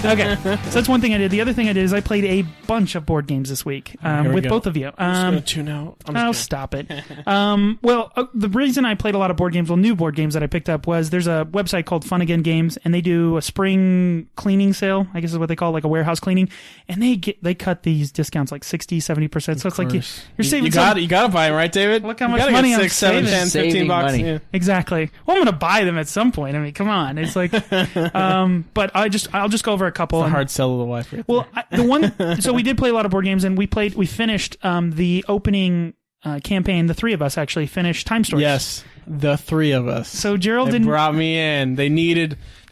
Okay, so that's one thing I did. The other thing I did is I played a bunch of board games this week with both of you. I'm just going to tune out. Stop it. The reason I played a lot of board games, new board games that I picked up, was there's a website called Fun Again Games, and they do a spring cleaning sale, I guess is what they call it, like a warehouse cleaning, and they cut these discounts like 60, 70%. So it's like you're saving. You got to buy them, right, David? Look how much money I'm 6, 7, 10, 15 bucks. Money. Yeah. Exactly. Well, I'm going to buy them at some point. I mean, come on. It's like, but I'll just go over a couple. It's a hard sell to the wife. Right well, so we did play a lot of board games, and we finished the opening campaign. The three of us actually finished T.I.M.E Stories. Yes, the three of us. So Gerald brought me in. They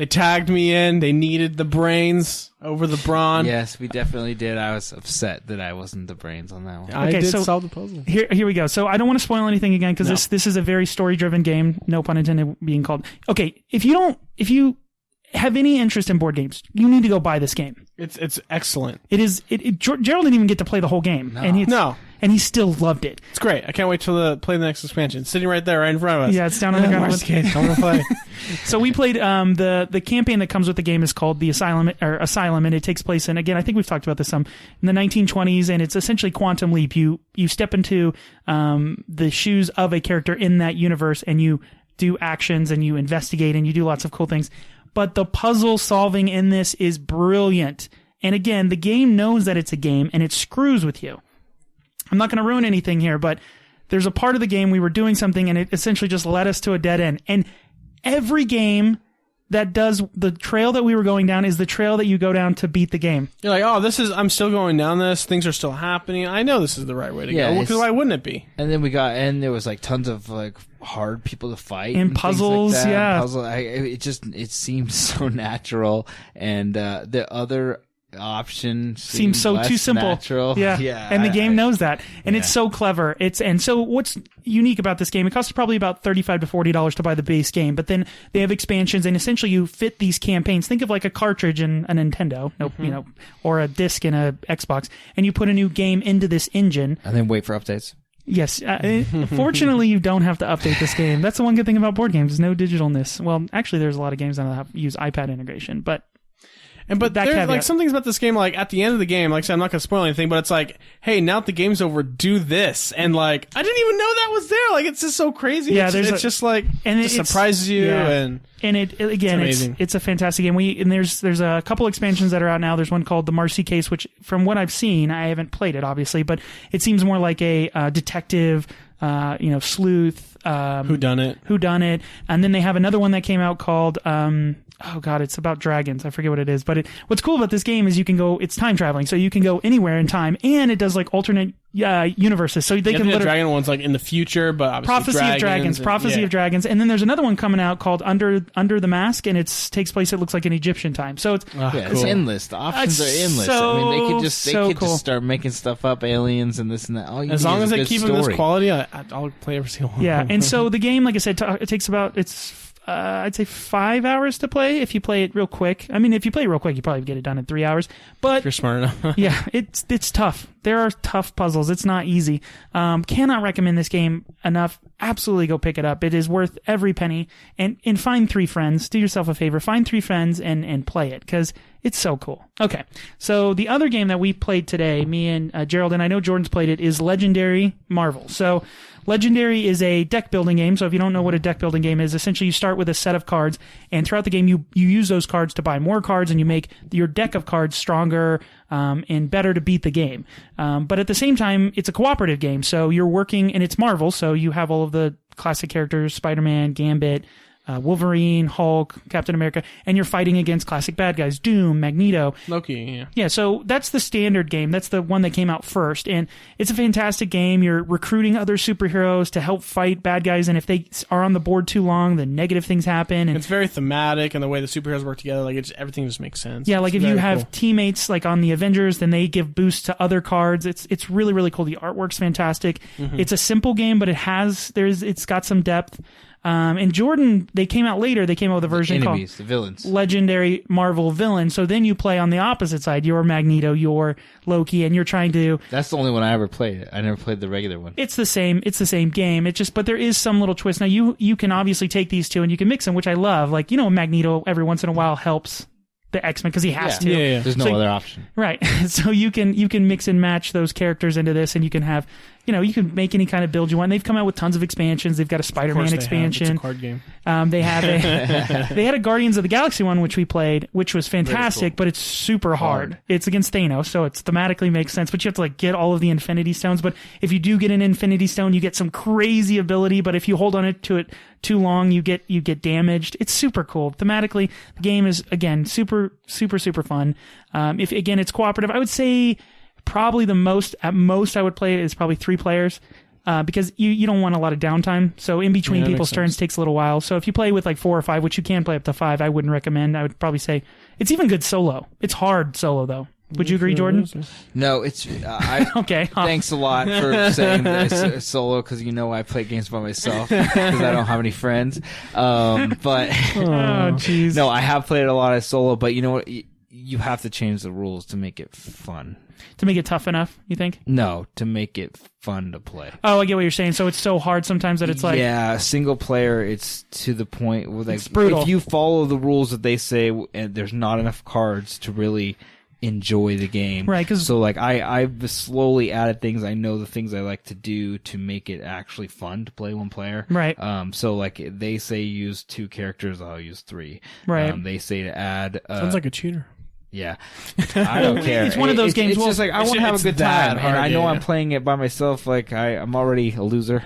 tagged me in. They needed the brains over the brawn. Yes, we definitely did. I was upset that I wasn't the brains on that one. I did solve the puzzle. Here we go. So I don't want to spoil anything again because this is a very story-driven game. No pun intended being called. Okay, if you have any interest in board games, you need to go buy this game. It's excellent. It is. Gerald didn't even get to play the whole game, and he still loved it. It's great. I can't wait to play the next expansion. It's sitting right there, right in front of us. Yeah, it's down on the ground. Where's the case? I'm gonna play. So we played the campaign that comes with the game is called the Asylum, and it takes place in, again, I think we've talked about this some, in the 1920s, and it's essentially Quantum Leap. You step into the shoes of a character in that universe, and you do actions, and you investigate, and you do lots of cool things. But the puzzle solving in this is brilliant. And again, the game knows that it's a game, and it screws with you. I'm not going to ruin anything here, but there's a part of the game we were doing something, and it essentially just led us to a dead end. And every game that does the trail that we were going down is the trail that you go down to beat the game. You're like, I'm still going down this. Things are still happening. I know this is the right way to go. Because why wouldn't it be? And then there was like tons of like hard people to fight and puzzles. Like that. Yeah, it seemed so natural, and the other option seems so too simple. Natural. Yeah. And the game knows that, and it's so clever. So what's unique about this game? It costs probably about $35 to $40 to buy the base game, but then they have expansions, and essentially you fit these campaigns. Think of like a cartridge in a Nintendo, or a disc in a Xbox, and you put a new game into this engine, and then wait for updates. Yes. Fortunately, you don't have to update this game. That's the one good thing about board games, is no digitalness. Well, actually, there's a lot of games that use iPad integration, but there's like some things about this game, like at the end of the game, like I said, I'm not going to spoil anything, but it's like, hey, now that the game's over, do this. And like, I didn't even know that was there. Like, it's just so crazy. Yeah, it's just like, and it surprises you. Yeah. And it's a fantastic game. And there's a couple expansions that are out now. There's one called The Marcy Case, which from what I've seen, I haven't played it obviously, but it seems more like a detective, sleuth, whodunit. And then they have another one that came out called, it's about dragons. I forget what it is. But what's cool about this game is it's time traveling. So you can go anywhere in time, and it does like alternate universes. So they can the dragon one's like in the future, but obviously Prophecy of Dragons. And then there's another one coming out called Under the Mask, and it takes place, it looks like in Egyptian time. So it's cool. It's endless. The options are endless. They could just start making stuff up, aliens and this and that. As long as they keep it this quality, I'll play every single one. Yeah, and so the game, like I said, it takes about I'd say 5 hours to play if you play it real quick. I mean, if you play it real quick, you probably get it done in 3 hours. But if you're smart enough. Yeah, it's tough. There are tough puzzles. It's not easy. Cannot recommend this game enough. Absolutely go pick it up. It is worth every penny. And find 3 friends. Do yourself a favor. Find 3 friends and play it, because it's so cool. Okay, so the other game that we played today, me and Gerald, and I know Jordan's played it, is Legendary Marvel. So Legendary is a deck building game. So if you don't know what a deck building game is, essentially you start with a set of cards, and throughout the game you use those cards to buy more cards, and you make your deck of cards stronger and better to beat the game. But at the same time, it's a cooperative game. So you're working, and it's Marvel, so you have all of the classic characters, Spider-Man, Gambit, Wolverine, Hulk, Captain America, and you're fighting against classic bad guys, Doom, Magneto. Loki, yeah. Yeah, so that's the standard game. That's the one that came out first, and it's a fantastic game. You're recruiting other superheroes to help fight bad guys, and if they are on the board too long, then negative things happen. And it's very thematic, and the way the superheroes work together, like everything just makes sense. Yeah, like if you have teammates like on the Avengers, then they give boosts to other cards. It's really, really cool. The artwork's fantastic. Mm-hmm. It's a simple game, but it's got some depth. And Jordan, they came out later. They came out with a version called the villains. Legendary Marvel Villain. So then you play on the opposite side. You're Magneto, you're Loki, and you're trying to... That's the only one I ever played. I never played the regular one. It's the same game. But there is some little twist. Now you can obviously take these two and you can mix them, which I love. Like, Magneto every once in a while helps the X-Men because he has to. Yeah. There's no other option. Right. So you can mix and match those characters into this, and you can have, you can make any kind of build you want. They've come out with tons of expansions. They've got a Spider-Man expansion. It's a card game. They had a Guardians of the Galaxy one, which we played, which was fantastic, but it's super hard. It's against Thanos, so it thematically makes sense, but you have to get all of the Infinity Stones. But if you do get an Infinity Stone, you get some crazy ability, but if you hold on to it too long, you get damaged. It's super cool. Thematically, the game is, again, super, super, super fun. If it's cooperative, I would say probably at most I would play it is probably 3 players. Because you don't want a lot of downtime. So in between people's turns takes a little while. So if you play with 4 or 5, which you can play up to 5, I wouldn't recommend. I would probably say it's even good solo. It's hard solo though. Would you agree, Jordan? No, it's okay. Thanks a lot for saying that it's solo because I play games by myself because I don't have any friends. But jeez. No, I have played a lot of solo. But you know what? You have to change the rules to make it fun. To make it tough enough, you think? No, to make it fun to play. Oh, I get what you're saying. So it's so hard sometimes that it's single player. It's to the point where it's brutal. If you follow the rules that they say, and there's not enough cards to really enjoy the game. Right. So I've slowly added things. I know the things I like to do to make it actually fun to play one player. Right. So they say use 2 characters, I'll use 3. Right. They say to add. Sounds like a cheater. Yeah, I don't care. It's one of those games. It's just I want to have a good time, and I know yeah. I'm playing it by myself. I'm already a loser.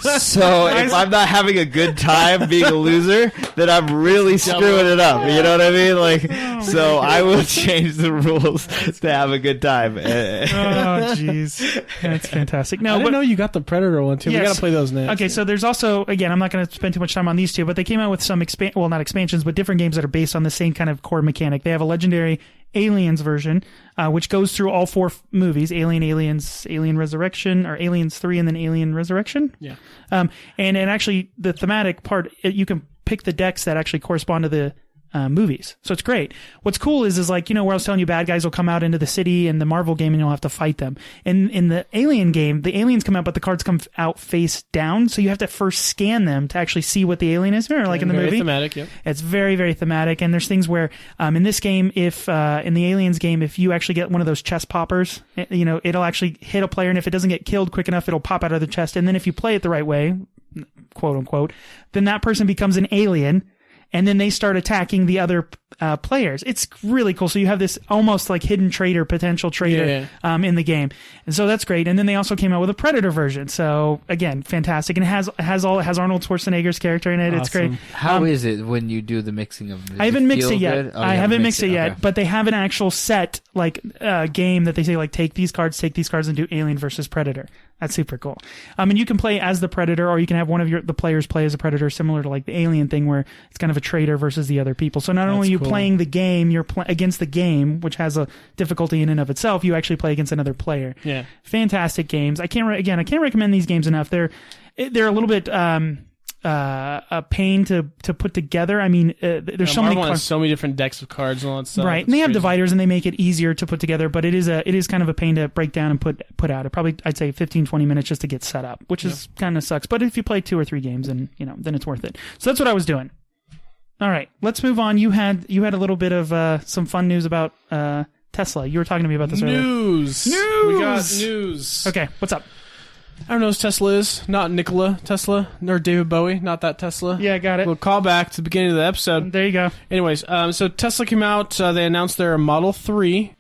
So if I'm not having a good time being a loser, then I'm really screwing it up. You know what I mean? So I will change the rules to have a good time. Oh, jeez, that's fantastic. No, I didn't know you got the Predator one too. Yes. We got to play those next. Okay, so there's also, again, I'm not going to spend too much time on these 2, but they came out with some not expansions, but different games that are based on the same kind of core mechanic. They have a legendary Aliens version, which goes through all 4 movies: Aliens, Alien Resurrection, or Aliens 3, and then Alien Resurrection. Yeah. And actually, the thematic part, you can pick the decks that actually correspond to the movies. So it's great. What's cool is where I was telling you bad guys will come out into the city in the Marvel game and you'll have to fight them. In the Alien game, the aliens come out, but the cards come out face down. So you have to first scan them to actually see what the alien is. Remember, in the movie? Thematic, yep. It's very, very thematic. And there's things where, in this game, if in the Aliens game, if you actually get one of those chest poppers, it'll actually hit a player. And if it doesn't get killed quick enough, it'll pop out of the chest. And then if you play it the right way, quote unquote, then that person becomes an alien. And then they start attacking the other players. It's really cool. So you have this almost hidden traitor, potential traitor, in the game, and so that's great. And then they also came out with a Predator version. So again, fantastic, and it has Arnold Schwarzenegger's character in it. Awesome. It's great. How is it when you do the mixing of? I haven't mixed it yet. Oh, I haven't mixed it yet, but they have an actual set game that they say take these cards, and do Alien versus Predator. That's super cool. And you can play as the Predator, or you can have one of the players play as a Predator, similar to the Alien thing, where it's kind of a traitor versus the other people. So not only are you playing the game, you're against the game, which has a difficulty in and of itself. You actually play against another player. Yeah, fantastic games. I can't recommend these games enough. They're a little bit a pain to put together. I mean, there's so many so many different decks of cards and all that stuff. Right, and they have dividers and they make it easier to put together, but it is kind of a pain to break down and put out. It probably, I'd say 15-20 minutes just to get set up, which is kind of sucks. But if you play 2 or 3 games, and then it's worth it. So that's what I was doing. All right, let's move on. You had a little bit of some fun news about Tesla. You were talking to me about this earlier. News. We got news. Okay, what's up? I don't know who Tesla is. Not Nikola Tesla, nor David Bowie. Not that Tesla. Yeah, got it. We'll call back to the beginning of the episode. There you go. Anyways, so Tesla came out. They announced their Model 3.